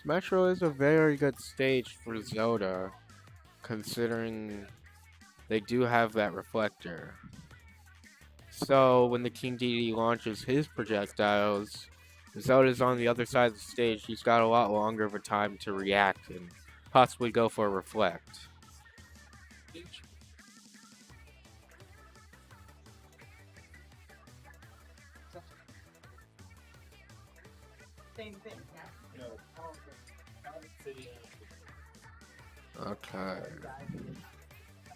Smash Bros is a very good stage for Zelda, considering they do have that reflector. So when the King Dedede launches his projectiles, Zelda's on the other side of the stage. He's got a lot longer of a time to react and possibly go for a reflect. Okay.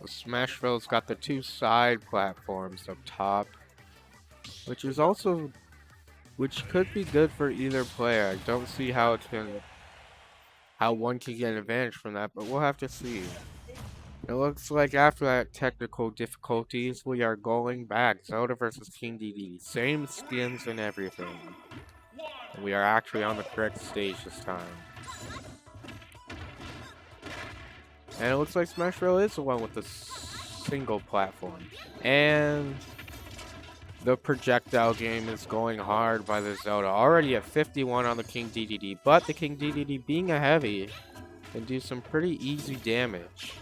Well, Smashville's got the two side platforms up top, which is also which could be good for either player. I don't see how one can get an advantage from that, but we'll have to see. It looks like after that technical difficulties, we are going back. Zelda versus King Dedede. Same skins and everything. And we are actually on the correct stage this time. And it looks like Smash Bros. Is the one with the single platform. And the projectile game is going hard by the Zelda. Already at 51 on the King Dedede. But the King Dedede being a heavy can do some pretty easy damage.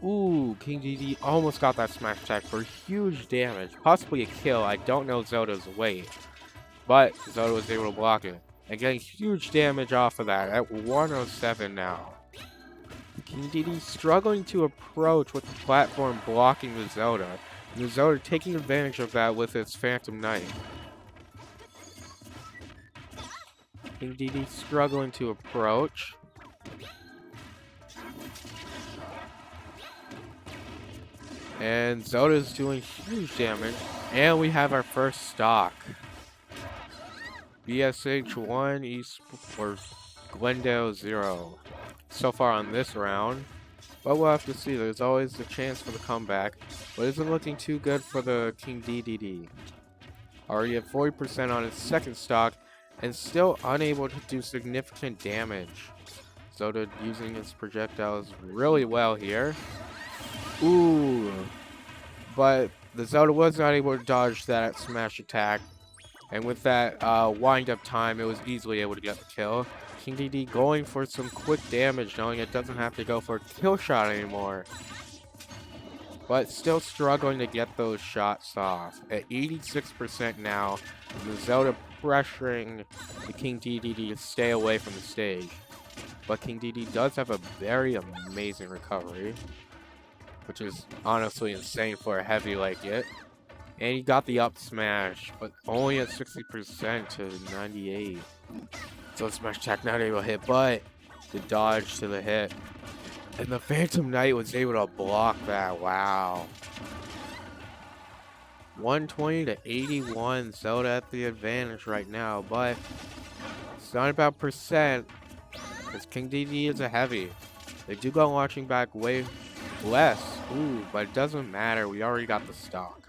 Ooh, King Dedede almost got that smash attack for huge damage. Possibly a kill. I don't know Zelda's weight. But Zelda was able to block it. And getting huge damage off of that at 107 now. King Dedede struggling to approach with the platform blocking the Zelda. And the Zelda taking advantage of that with its Phantom Knight. King Dedede struggling to approach. And Zelda's doing huge damage. And we have our first stock. BSH1 Esports or Glendale 0 so far on this round. But we'll have to see. There's always the chance for the comeback. But it isn't looking too good for the King Dedede. Already at 40% on his second stock. And still unable to do significant damage. Zelda using his projectiles really well here. Ooh. But the Zelda was not able to dodge that smash attack. And with that wind-up time, it was easily able to get the kill. King Dedede going for some quick damage, knowing it doesn't have to go for a kill shot anymore. But still struggling to get those shots off. At 86% now, the Zelda pressuring the King Dedede to stay away from the stage. But King Dedede does have a very amazing recovery, which is honestly insane for a heavy like it. And he got the up smash, but only at 60% to 98. So smash attack not able to hit, but the dodge to the hit. And the Phantom Knight was able to block that. Wow. 120 to 81. Zelda at the advantage right now, but it's not about percent. Because King Dedede is a heavy. They do go launching back way less. Ooh, but it doesn't matter. We already got the stock.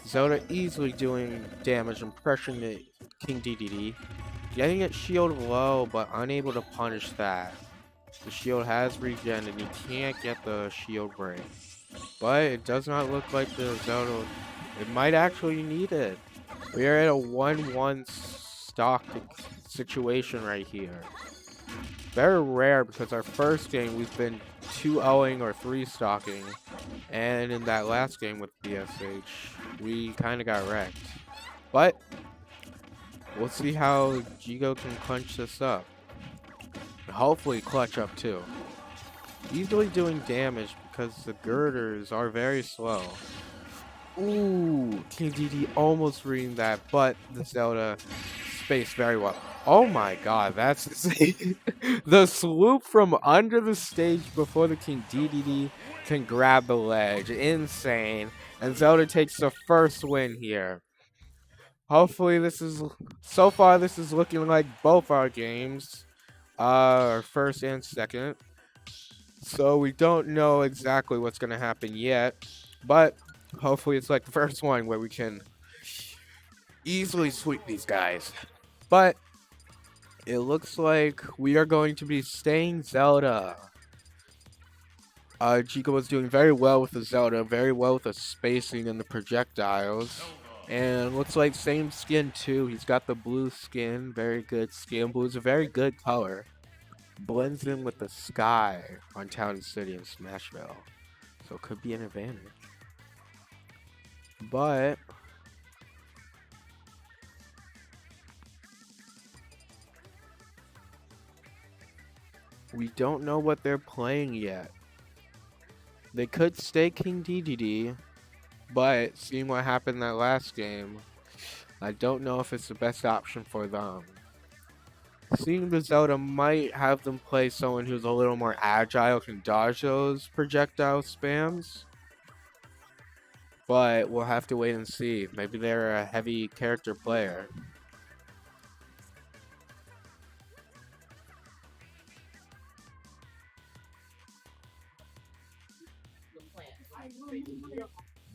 Zelda easily doing damage and pressuring the King Dedede. Getting it shield low, but unable to punish that. The shield has regen and he can't get the shield break. But it does not look like the Zelda... It might actually need it. We are at a 1-1 stock situation right here. Very rare because our first game we've been 2-0ing or 3-stocking. And in that last game with BSH, we kind of got wrecked. But we'll see how Jigo can clutch this up. Hopefully clutch up too. Easily doing damage because the girders are very slow. Ooh, King Dedede almost reading that, but the Zelda spaced very well. Oh my god, that's insane. The swoop from under the stage before the King Dedede can grab the ledge. Insane. And Zelda takes the first win here. Hopefully so far this is looking like both our games. Our first and second. So we don't know exactly what's going to happen yet. But hopefully it's like the first one where we can easily sweep these guys. But it looks like we are going to be staying Zelda. Chico was doing very well with the Zelda, very well with the spacing and the projectiles. And looks like same skin too. He's got the blue skin, very good skin. Blue is a very good color. Blends in with the sky on Town and City in Smashville. So it could be an advantage. But we don't know what they're playing yet. They could stay King DDD, but seeing what happened that last game, I don't know if it's the best option for them. Seeing the Zelda might have them play someone who's a little more agile, can dodge those projectile spams. But we'll have to wait and see. Maybe they're a heavy character player.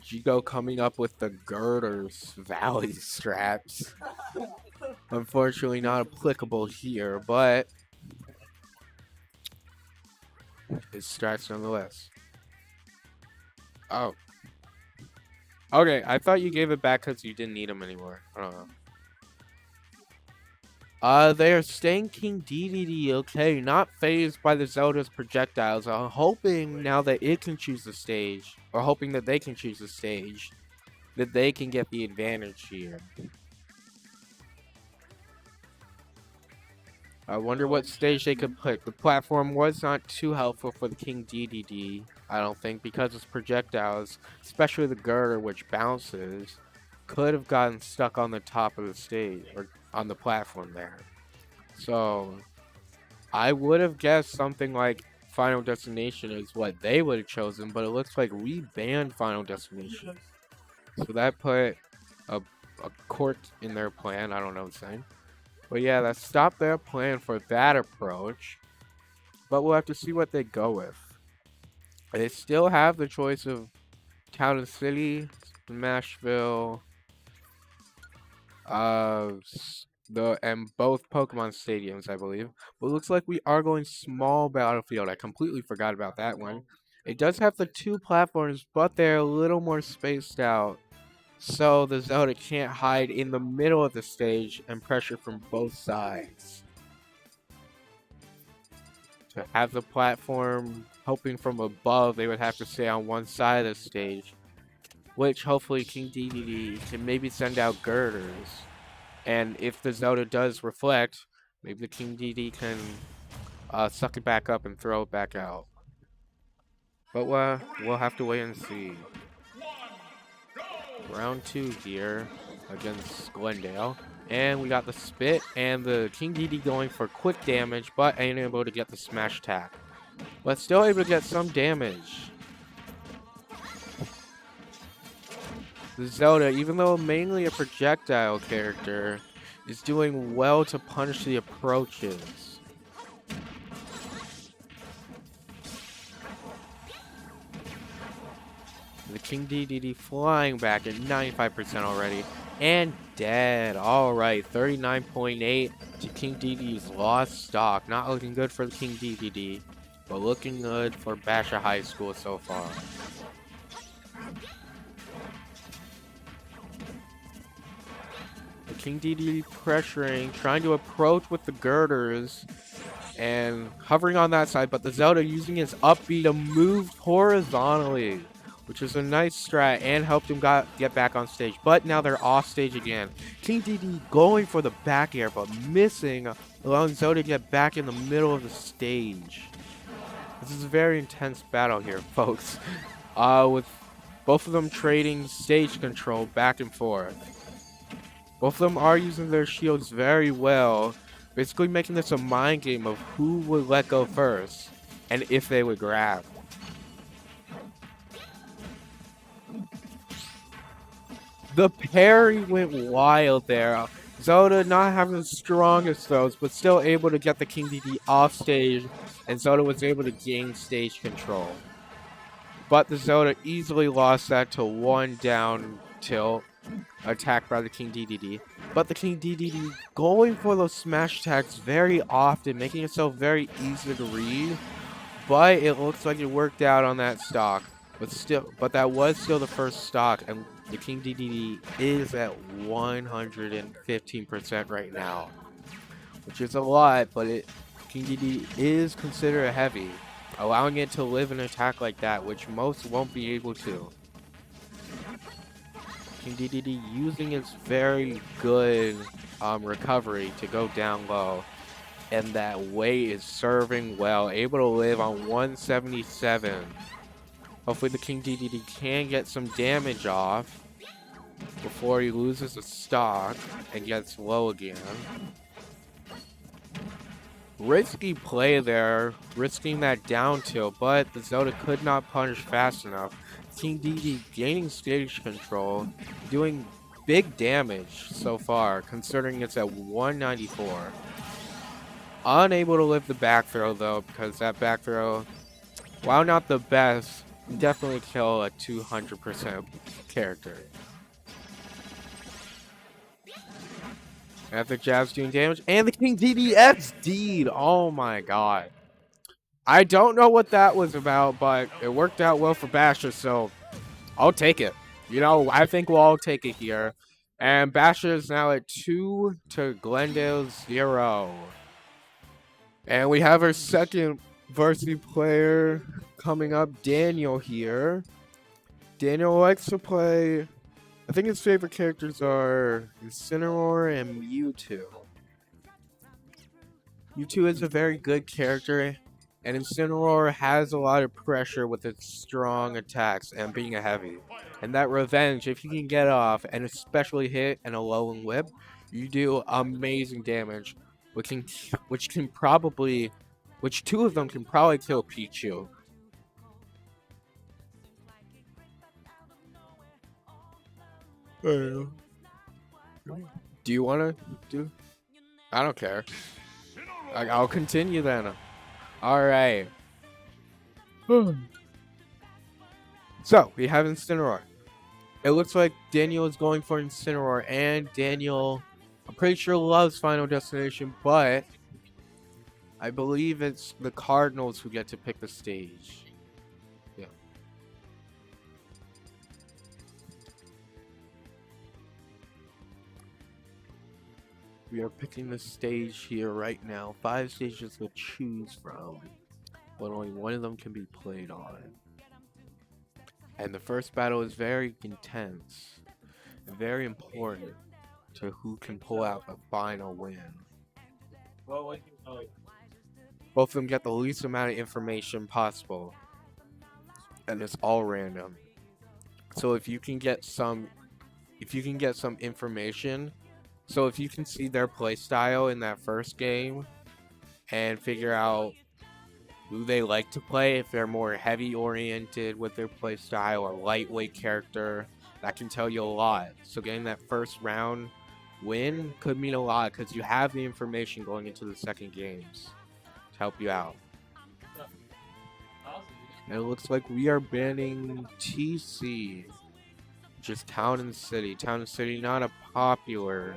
Jigo coming up with the girders valley straps. Unfortunately not applicable here, but his strats nonetheless. Oh. Okay, I thought you gave it back because you didn't need them anymore. I don't know. They are staying King DDD, okay, not phased by the Zelda's projectiles. I'm hoping now that it can choose the stage, or hoping that they can choose the stage, that they can get the advantage here. I wonder what stage they could pick. The platform was not too helpful for the King DDD, I don't think, because its projectiles, especially the girder, which bounces, could have gotten stuck on the top of the stage, or on the platform there. So, I would have guessed something like Final Destination is what they would have chosen, but it looks like we banned Final Destination. So that put a court in their plan, I don't know what I'm saying. But yeah, that stopped their plan for that approach. But we'll have to see what they go with. They still have the choice of Town and City, Smashville, and both Pokemon stadiums, I believe. But it looks like we are going small battlefield. I completely forgot about that one. It does have the 2 platforms, but they're a little more spaced out. So the Zelda can't hide in the middle of the stage and pressure from both sides. To have the platform hoping from above, they would have to stay on one side of the stage. Which hopefully King DDD can maybe send out girders. And if the Zelda does reflect, maybe the King DD can suck it back up and throw it back out. But we'll have to wait and see. Round 2 here against Glendale. And we got the spit and the King DD going for quick damage, but ain't able to get the smash attack. But still able to get some damage. The Zelda, even though mainly a projectile character, is doing well to punish the approaches. The King DDD flying back at 95% already. And dead. Alright, 39.8 to King DDD's lost stock. Not looking good for the King DDD, but looking good for Basha High School so far. The King DDD pressuring, trying to approach with the girders, and hovering on that side, but the Zelda using his up B to move horizontally, which is a nice strat and helped him get back on stage. But now they're off stage again. King DD going for the back air, but missing, allowing Zelda to get back in the middle of the stage. This is a very intense battle here, folks. With both of them trading stage control back and forth. Both of them are using their shields very well, basically making this a mind game of who would let go first, and if they would grab. The parry went wild there. Zelda not having the strongest throws, but still able to get the King DD off stage, and Zelda was able to gain stage control. But the Zelda easily lost that to 1 down tilt attack by the King DDD. But the King DDD going for those smash attacks very often, making itself very easy to read. But it looks like it worked out on that stock. But that was still the first stock, and The King DDD is at 115% right now, which is a lot, but King DDD is considered a heavy, allowing it to live an attack like that, which most won't be able to. King DDD using its very good recovery to go down low, and that weight is serving well, able to live on 177. Hopefully the King DDD can get some damage off before he loses the stock and gets low again. Risky play there, risking that down tilt, but the Zelda could not punish fast enough. King DDD gaining stage control, doing big damage so far, considering it's at 194. Unable to live the back throw though, because that back throw, while not the best, can definitely kill a 200% character. Epic jab's doing damage, and the King DDXD'd. Oh my god. I don't know what that was about, but it worked out well for Basha, so I'll take it. You know, I think we'll all take it here. And Basha is now at 2 to Glendale 0. And we have our second varsity player coming up, Daniel here. Daniel likes to play, I think his favorite characters are Incineroar and Mewtwo. Mewtwo is a very good character, and Incineroar has a lot of pressure with its strong attacks and being a heavy. And that revenge, if you can get off, and especially hit and a low and whip, you do amazing damage, which two of them can probably kill Pichu. Do you want to do? I don't care. I'll continue then. Alright. So, we have Incineroar. It looks like Daniel is going for Incineroar, and Daniel, I'm pretty sure, loves Final Destination, but I believe it's the Cardinals who get to pick the stage. Yeah. We are picking the stage here right now. 5 stages to choose from, but only one of them can be played on. And the first battle is very intense, and very important to who can pull out a final win. Both of them get the least amount of information possible, and it's all random. So if you can get some information, so if you can see their playstyle in that first game and figure out who they like to play, if they're more heavy oriented with their playstyle or lightweight character, that can tell you a lot. So getting that first round win could mean a lot because you have the information going into the second games to help you out. And it looks like we are banning TC, which is Town and City. Town and City, not a popular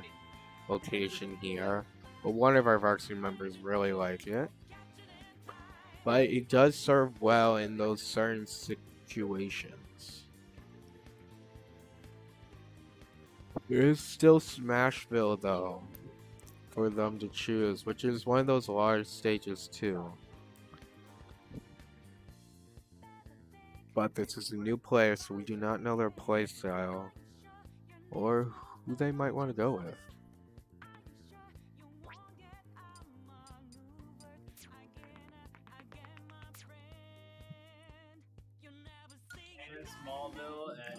location here, but one of our varsity members really like it. But it does serve well in those certain situations. There is still Smashville though, for them to choose, which is one of those large stages too. But this is a new player, so we do not know their playstyle or who they might want to go with.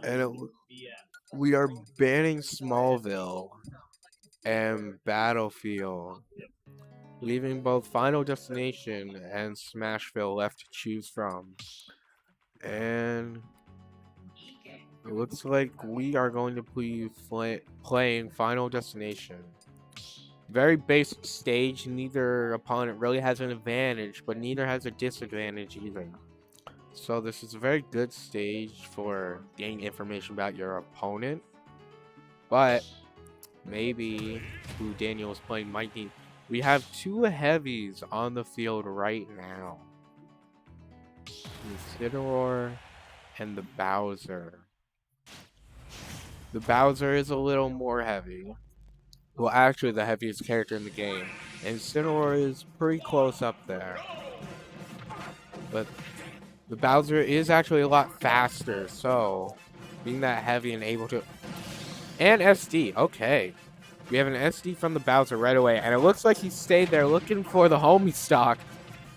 And we are banning Smallville and Battlefield, leaving both Final Destination and Smashville left to choose from. And it looks like we are going to be playing Final Destination. Very basic stage, neither opponent really has an advantage, but neither has a disadvantage either. So this is a very good stage for getting information about your opponent, but maybe who Daniel is playing might need. We have 2 heavies on the field right now. Incineroar and the Bowser. The Bowser is a little more heavy. Well, actually, the heaviest character in the game. And Incineroar is pretty close up there. But the Bowser is actually a lot faster, so being that heavy and able to... And SD, okay. We have an SD from the Bowser right away, and it looks like he stayed there looking for the homie stock,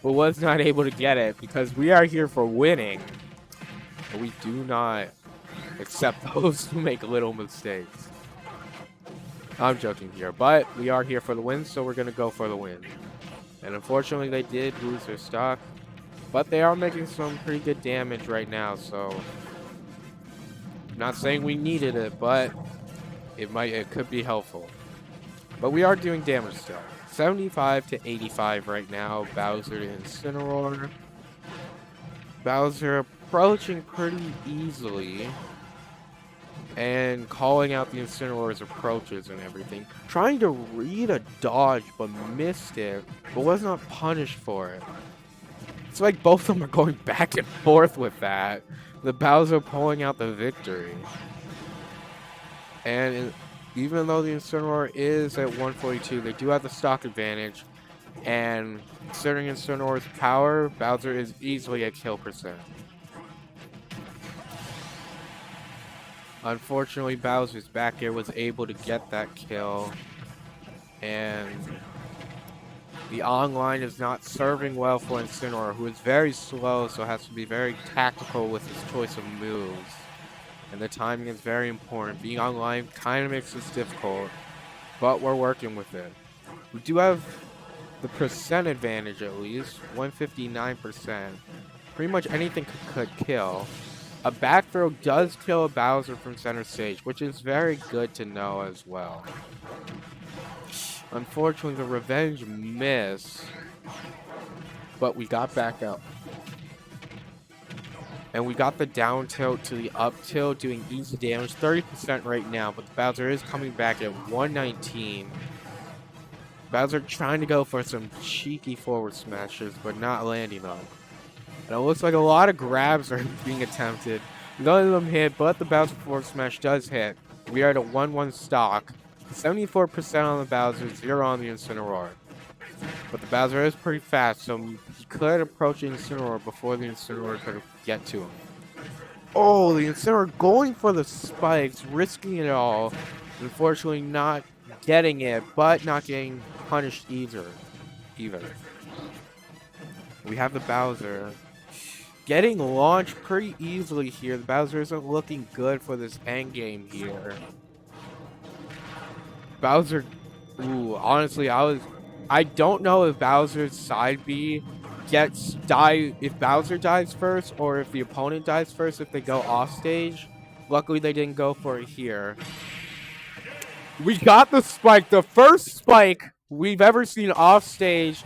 but was not able to get it because we are here for winning. But we do not accept those who make little mistakes. I'm joking here, but we are here for the win, so we're going to go for the win. And unfortunately, they did lose their stock, but they are making some pretty good damage right now, so... I'm not saying we needed it, but it could be helpful. But we are doing damage still. 75 to 85 right now. Bowser to Incineroar. Bowser approaching pretty easily. And calling out the Incineroar's approaches and everything. Trying to read a dodge, but missed it. But was not punished for it. It's like both of them are going back and forth with that. The Bowser pulling out the victory. And even though the Incineroar is at 142, they do have the stock advantage. And considering Incineroar's power, Bowser is easily at kill percent. Unfortunately, Bowser's back air was able to get that kill. And the online is not serving well for Incineroar, who is very slow, so has to be very tactical with his choice of moves. And the timing is very important. Being online kind of makes this difficult, but we're working with it. We do have the percent advantage at least, 159%. Pretty much anything could kill. A back throw does kill a Bowser from center stage, which is very good to know as well. Unfortunately, the revenge miss, but we got back up. And we got the down tilt to the up tilt, doing easy damage, 30% right now, but the Bowser is coming back at 119. Bowser trying to go for some cheeky forward smashes, but not landing them. And it looks like a lot of grabs are being attempted. None of them hit, but the Bowser forward smash does hit. We are at a 1-1 stock. 74% on the Bowser, 0 on the Incineroar. But the Bowser is pretty fast, so he could approach the Incineroar before the Incineroar could get to him. Oh, the Incineroar going for the spikes, risking it all. Unfortunately, not getting it, but not getting punished either. We have the Bowser getting launched pretty easily here. The Bowser isn't looking good for this endgame here. Bowser, ooh, honestly, I don't know if Bowser's side B if Bowser dies first or if the opponent dies first if they go off stage. Luckily, they didn't go for it here. We got the spike, the first spike we've ever seen off stage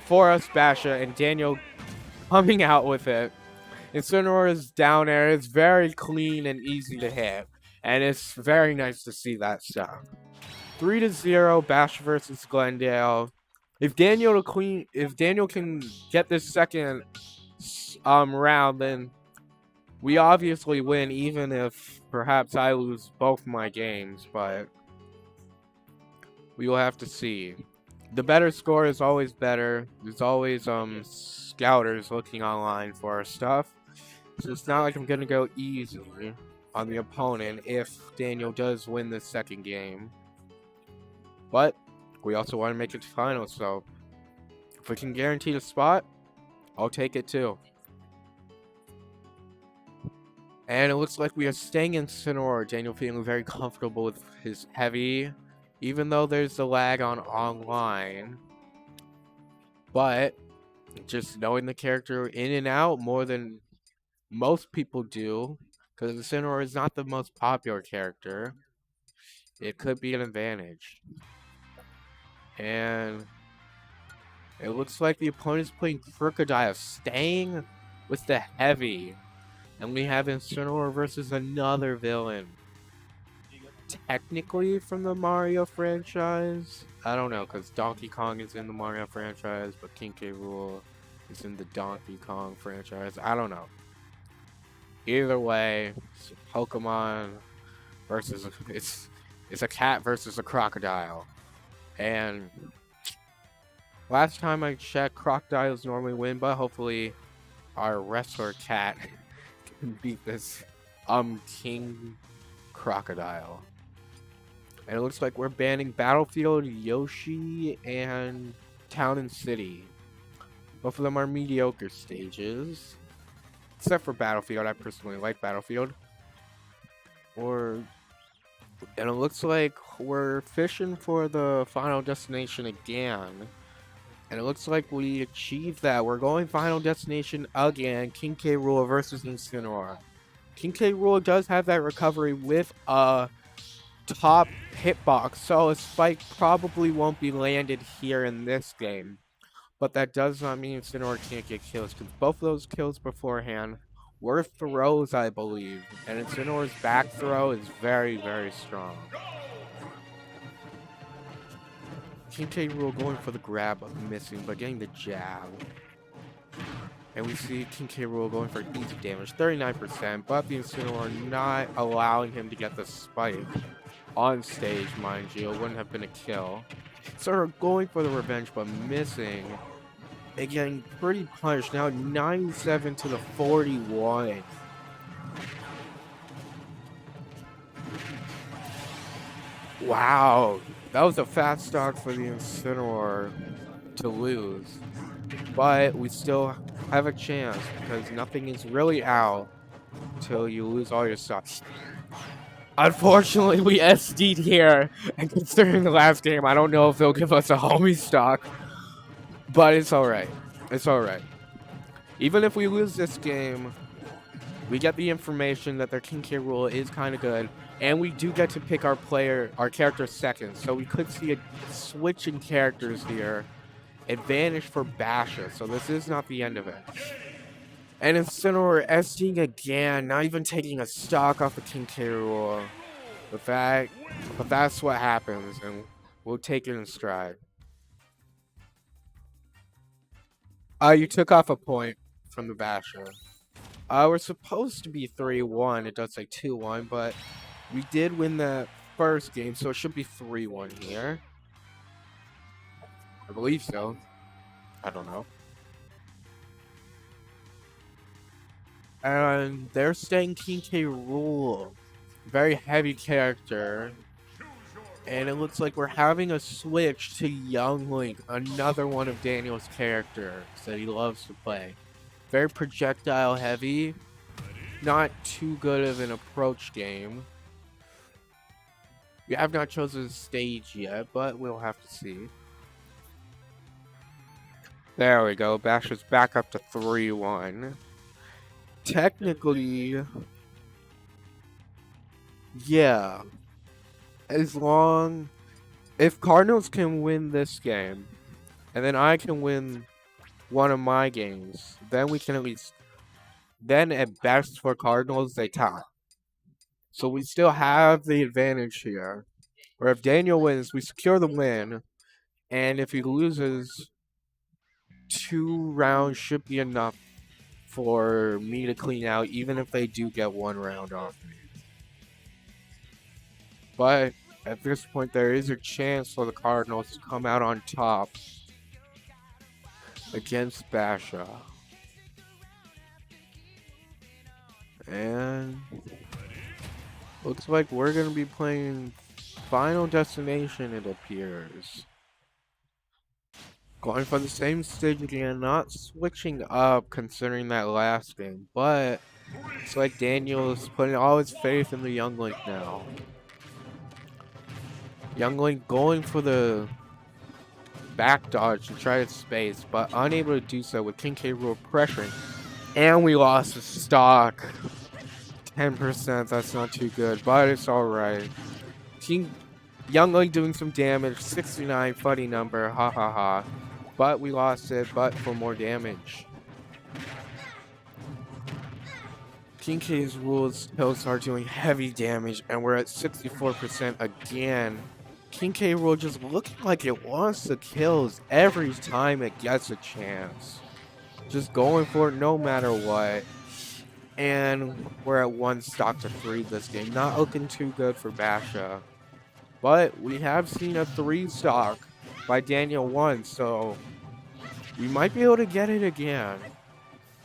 for us, Basha, and Daniel coming out with it. Incineroar's down air is very clean and easy to hit, and it's very nice to see that stuff. 3-0, Basha versus Glendale. If Daniel can get this second round, then we obviously win, even if perhaps I lose both my games, but we will have to see. The better score is always better. There's always scouters looking online for our stuff. So it's not like I'm gonna go easily on the opponent if Daniel does win this second game. But we also want to make it to finals, so if we can guarantee the spot, I'll take it too. And it looks like we are staying in Incineroar. Daniel feeling very comfortable with his heavy, even though there's the lag on online. But just knowing the character in and out more than most people do, because Incineroar is not the most popular character, it could be an advantage. And it looks like the opponent is playing Crocodile, staying with the heavy. And we have Incineroar versus another villain. Technically from the Mario franchise. I don't know, because Donkey Kong is in the Mario franchise, but King K. Rool is in the Donkey Kong franchise. I don't know. Either way, it's a Pokemon versus it's a cat versus a crocodile. And last time I checked, crocodiles normally win, but hopefully our wrestler cat can beat this king crocodile. And it looks like we're banning Battlefield, Yoshi, and Town and City. Both of them are mediocre stages. Except for Battlefield, I personally like Battlefield. And it looks like we're fishing for the final destination again. And it looks like we achieved that. We're going final destination again. King K. Rool versus Incineroar. King K. Rool does have that recovery with a top hitbox, so a spike probably won't be landed here in this game. But that does not mean Incineroar can't get kills, because both of those kills beforehand were throws, I believe. And Incineroar's back throw is very, very strong. King K. Rool going for the grab, missing, but getting the jab. And we see King K. Rool going for easy damage, 39%, but the Incineroar not allowing him to get the spike. On stage, mind you, it wouldn't have been a kill. Sort of going for the revenge, but missing. And getting pretty punished. Now 97 to the 41. Wow. That was a fast start for the Incineroar to lose. But we still have a chance because nothing is really out until you lose all your stuff. Unfortunately, we SD'd here, and considering the last game, I don't know if they'll give us a homie stock, but it's alright. It's alright. Even if we lose this game, we get the information that their King K. Rool is kind of good, and we do get to pick our character second, so we could see a switch in characters here. Advantage for Basha, so this is not the end of it. And Incineroar SDing again, not even taking a stock off the King K. Rool. But that's what happens, and we'll take it in stride. You took off a point from the Basha. We're supposed to be 3-1. It does say 2-1, but we did win that first game, so it should be 3-1 here. I believe so. I don't know. And they're staying King K. Rool. Very heavy character. And it looks like we're having a switch to Young Link, another one of Daniel's characters that he loves to play. Very projectile heavy. Not too good of an approach game. We have not chosen a stage yet, but we'll have to see. There we go. Basha's back up to 3-1. Technically, yeah. If Cardinals can win this game, and then I can win one of my games, then we can then at best for Cardinals, they tie. So we still have the advantage here. Or if Daniel wins, we secure the win, and if he loses, 2 rounds should be enough for me to clean out, even if they do get 1 round off me. But at this point, there is a chance for the Cardinals to come out on top against Basha. And looks like we're going to be playing Final Destination, it appears. Going for the same stage again, not switching up considering that last game, but it's like Daniel's putting all his faith in the Young Link now. Young Link going for the back dodge to try to space, but unable to do so with King K. Rool pressuring. And we lost the stock. 10%, that's not too good, but it's alright. Young Link doing some damage, 69, funny number, ha ha ha. But we lost it, but for more damage. King K's Rool's kills are doing heavy damage, and we're at 64% again. King K. Rool just looking like it wants the kills every time it gets a chance. Just going for it no matter what. And we're at 1 stock to 3 this game. Not looking too good for Basha. But we have seen a 3 stock by Daniel 1, so we might be able to get it again.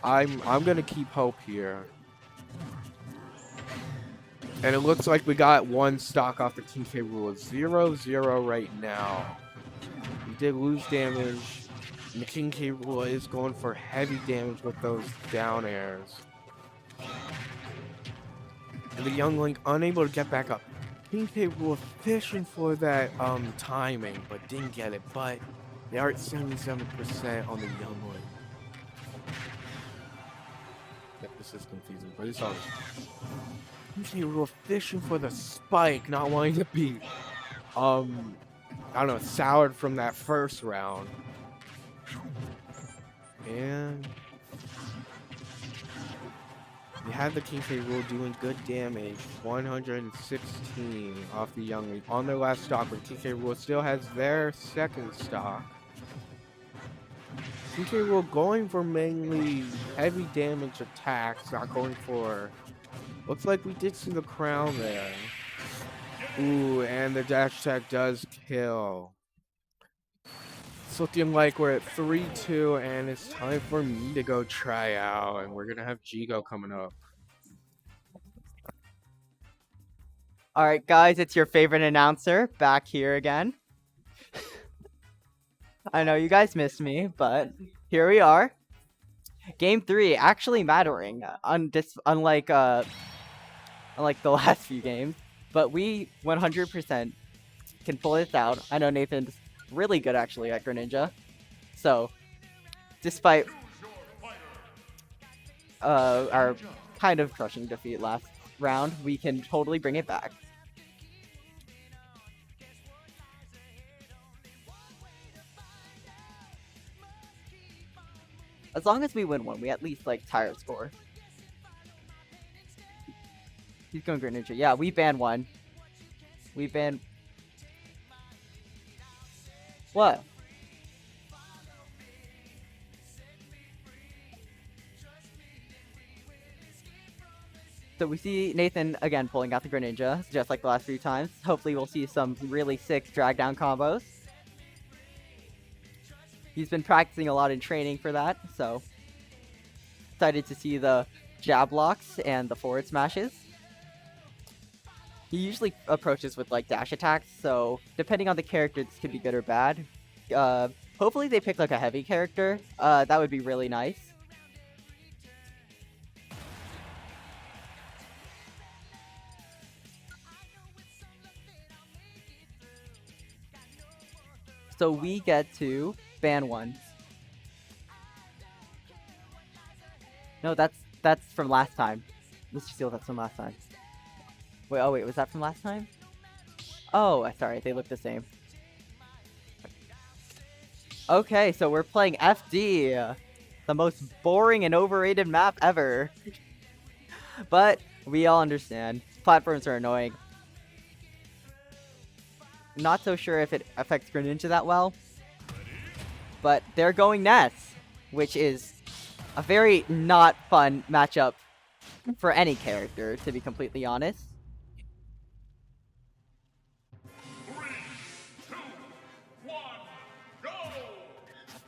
I'm gonna keep hope here. And it looks like we got 1 stock off the King K. Rool. 0-0 right now. We did lose damage. And the King K. Rool is going for heavy damage with those down airs. And the Young Link unable to get back up. King K. Rool fishing for that timing, but didn't get it. But they are at 77% on the Young Link. Yeah, this is confusing, but it's all. King K. Rool fishing for the spike, not wanting to be I don't know, soured from that first round. And we have the King K. Rool doing good damage. 116 off the Young Link on their last stock, but King K. Rool still has their second stock. King K. Rool going for mainly heavy damage attacks, not going for. Looks like we did see the crown there. Ooh, and the dash attack does kill. It's looking like we're at 3-2, and it's time for me to go try out, and we're gonna have Jigo coming up. Alright guys, it's your favorite announcer, back here again. I know you guys missed me, but here we are. Game 3, actually mattering, unlike the last few games. But we 100% can pull this out. I know Nathan's really good actually at Greninja. So, despite our kind of crushing defeat last round, we can totally bring it back. As long as we win one, we at least like tie our score. He's going Greninja. Yeah, we banned one. We banned. What? So we see Nathan again pulling out the Greninja, just like the last few times. Hopefully we'll see some really sick drag down combos. He's been practicing a lot in training for that, so excited to see the jab blocks and the forward smashes. He usually approaches with like dash attacks, so depending on the character, this could be good or bad. Hopefully they pick like a heavy character. That would be really nice. So we get to ban one. No, that's from last time. Let's just see what that's from last time. Wait, oh wait, was that from last time? Oh, sorry, they look the same. Okay, so we're playing FD, the most boring and overrated map ever. But we all understand. Platforms are annoying. Not so sure if it affects Greninja that well. But they're going Ness, which is a very not fun matchup for any character, to be completely honest. 3, 2, 1, go!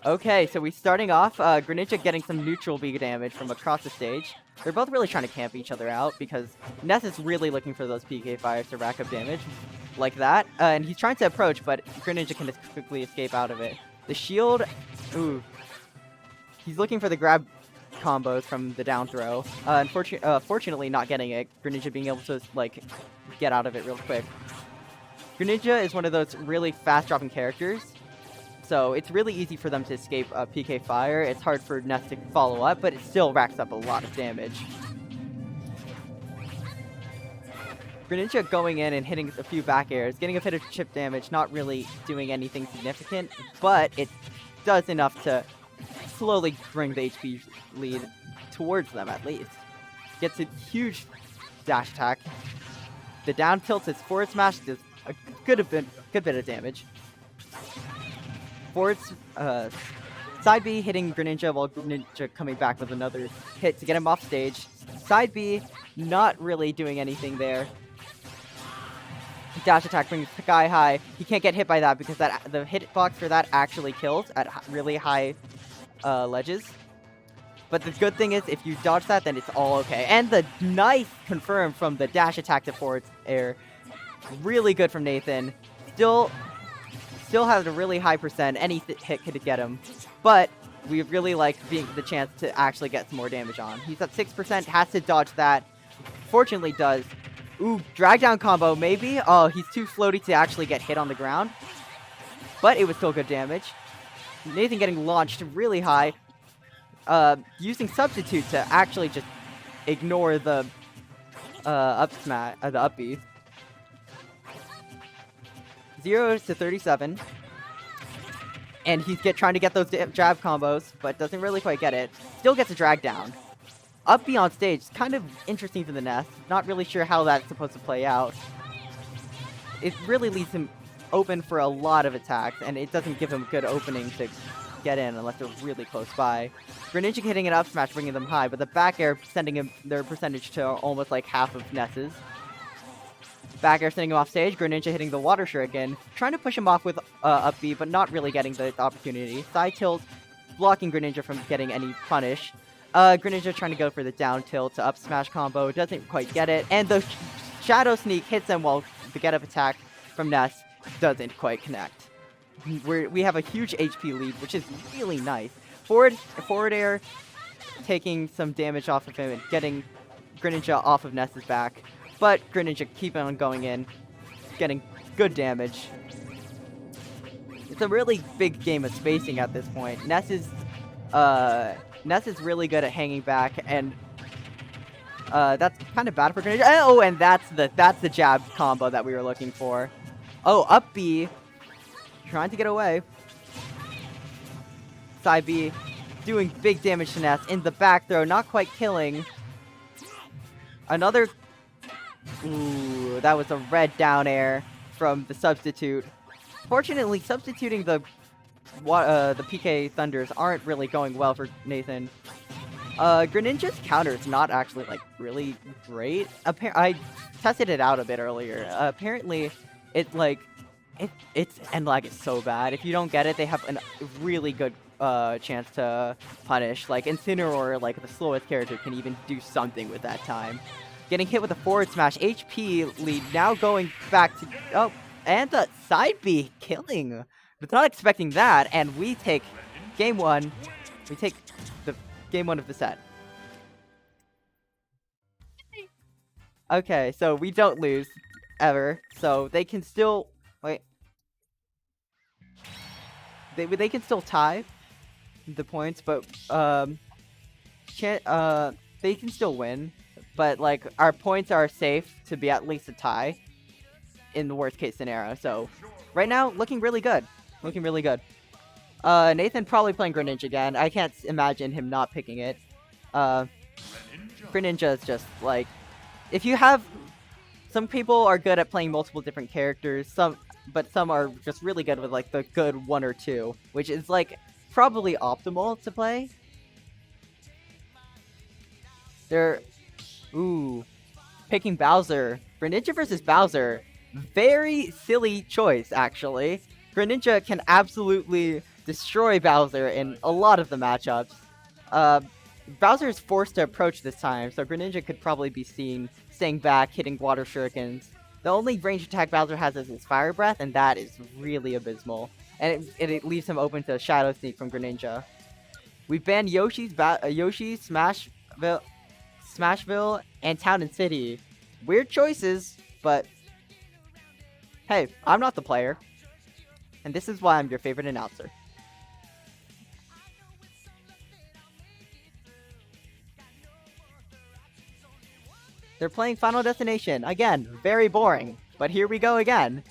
Okay, so we're starting off, Greninja getting some neutral B damage from across the stage. They're both really trying to camp each other out because Ness is really looking for those PK fires to rack up damage like that. And he's trying to approach, but Greninja can just quickly escape out of it. The shield, ooh. He's looking for the grab combos from the down throw. Fortunately not getting it. Greninja being able to, like, get out of it real quick. Greninja is one of those really fast dropping characters. So it's really easy for them to escape PK fire. It's hard for Ness to follow up, but it still racks up a lot of damage. Greninja going in and hitting a few back airs, getting a bit of chip damage, not really doing anything significant, but it does enough to slowly bring the HP lead towards them at least. Gets a huge dash attack. The down tilt is forward smash, does a good bit of damage. Forward side B hitting Greninja while Greninja coming back with another hit to get him off stage. Side B, not really doing anything there. Dash attack brings Sky High. He can't get hit by that because the hitbox for that actually kills at really high ledges. But the good thing is, if you dodge that, then it's all okay. And the nice confirm from the dash attack to forward air. Really good from Nathan. Still has a really high percent. Any hit could get him. But we really like being the chance to actually get some more damage on. He's at 6%, has to dodge that. Fortunately does. Ooh, drag down combo, maybe? Oh, he's too floaty to actually get hit on the ground. But it was still good damage. Nathan getting launched really high. Using substitute to actually just ignore the up smash, the up B. 0 to 37. And he's trying to get those jab combos, but doesn't really quite get it. Still gets a drag down. Up B on stage, kind of interesting for the Ness. Not really sure how that's supposed to play out. It really leaves him open for a lot of attacks, and it doesn't give him a good opening to get in unless they're really close by. Greninja hitting an up smash, bringing them high, but the back air sending him their percentage to almost like half of Ness's. Back air sending him off stage, Greninja hitting the water shuriken, trying to push him off with up B, but not really getting the opportunity. Side tilt, blocking Greninja from getting any punish. Greninja trying to go for the down tilt to up smash combo, doesn't quite get it, and the shadow sneak hits him while the get up attack from Ness doesn't quite connect. We have a huge HP lead, which is really nice. Forward air taking some damage off of him and getting Greninja off of Ness's back. But Greninja keeping on going in, getting good damage. It's a really big game of spacing at this point. Ness is really good at hanging back, and that's kind of bad for Greninja. Oh, and that's the jab combo that we were looking for. Oh, up B, trying to get away. Side B, doing big damage to Ness in the back throw, not quite killing. Another. Ooh, that was a red down air from the substitute. Fortunately, substituting the PK Thunders aren't really going well for Nathan. Greninja's counter is not actually like really great. I tested it out a bit earlier. Apparently, its end lag is so bad. If you don't get it, they have a really good chance to punish. Like Incineroar, like the slowest character, can even do something with that time. Getting hit with a forward smash. HP lead now going back to... Oh, and the side B killing. But not expecting that. And we take game one. We take the game one of the set. Okay, so we don't lose. Ever. So they can still... Wait. They can still tie the points, but... they can still win. But, like, our points are safe to be at least a tie in the worst case scenario. So, right now, looking really good. Looking really good. Nathan probably playing Greninja again. I can't imagine him not picking it. Greninja is just, like... If you have... Some people are good at playing multiple different characters. But some are just really good with, like, the good one or two. Which is, like, probably optimal to play. They're... Ooh, picking Bowser. Greninja versus Bowser. Very silly choice, actually. Greninja can absolutely destroy Bowser in a lot of the matchups. Bowser is forced to approach this time, so Greninja could probably be seen staying back, hitting water shurikens. The only range attack Bowser has is his Fire Breath, and that is really abysmal. And it leaves him open to Shadow Sneak from Greninja. We banned Yoshi, Smashville, and Town and City. Weird choices, but hey, I'm not the player. And this is why I'm your favorite announcer. They're playing Final Destination. Again, very boring. But here we go again.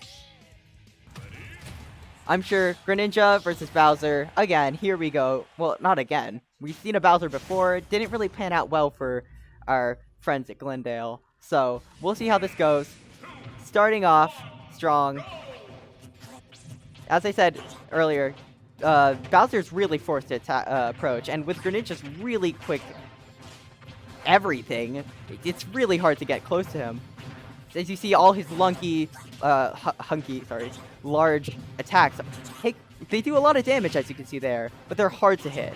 I'm sure Greninja versus Bowser. Again, here we go. Well, not again. We've seen a Bowser before. It didn't really pan out well for our friends at Glendale. So, we'll see how this goes. Starting off strong. As I said earlier, Bowser's really forced to approach. And with Greninja's really quick everything. It's really hard to get close to him. As you see, all his large attacks, they do a lot of damage, as you can see there, but they're hard to hit.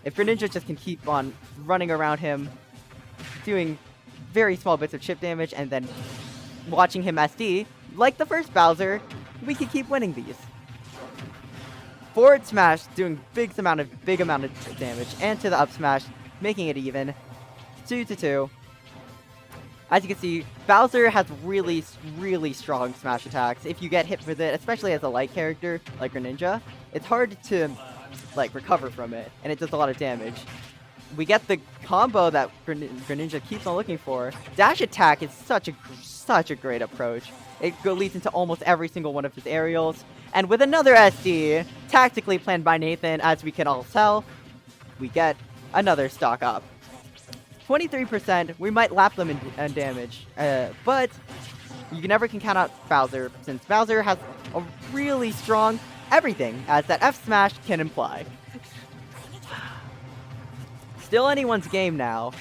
If Greninja just can keep on running around him, doing very small bits of chip damage, and then watching him SD, like the first Bowser, we can keep winning these. Forward smash doing big amount of damage, and to the up smash, making it even. 2-2. As you can see, Bowser has really, really strong smash attacks. If you get hit with it, especially as a light character like Greninja, it's hard to like recover from it, and it does a lot of damage. We get the combo that Greninja keeps on looking for. Dash attack is such a great approach. It leads into almost every single one of his aerials. And with another SD, tactically planned by Nathan, as we can all tell, we get another stock up. 23%, we might lap them in damage, but you never can count out Bowser, since Bowser has a really strong everything, as that F smash can imply. Still anyone's game now.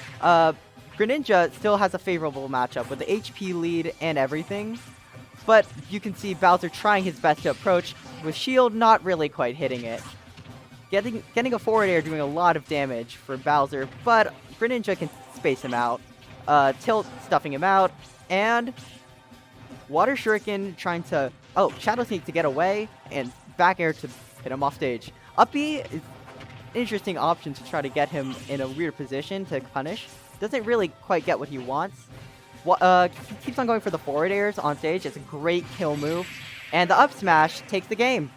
Greninja still has a favorable matchup with the HP lead and everything, but you can see Bowser trying his best to approach, with shield not really quite hitting it. Getting a forward air doing a lot of damage for Bowser, but Greninja can space him out. Tilt stuffing him out, and Water Shuriken trying to... Oh, Shadow Sneak to get away, and back air to hit him off stage. Up B is an interesting option to try to get him in a weird position to punish. Doesn't really quite get what he wants. Keeps on going for the forward airs on stage. It's a great kill move. And the up smash takes the game.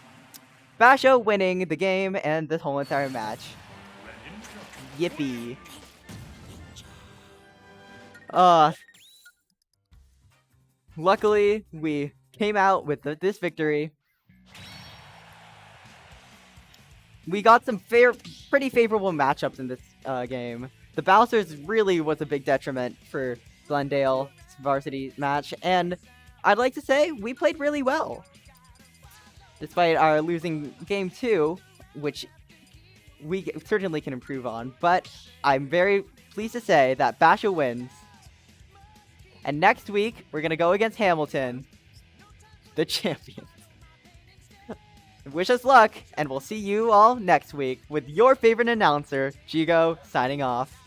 Basha winning the game and this whole entire match. Yippee. Luckily, we came out with this victory. We got some pretty favorable matchups in this game. The Bowser's really was a big detriment for Glendale's varsity match, and I'd like to say we played really well. Despite our losing game 2, which we certainly can improve on, but I'm very pleased to say that Basha wins. And next week, we're going to go against Hamilton, the champions. Wish us luck, and we'll see you all next week with your favorite announcer, Jigo, signing off.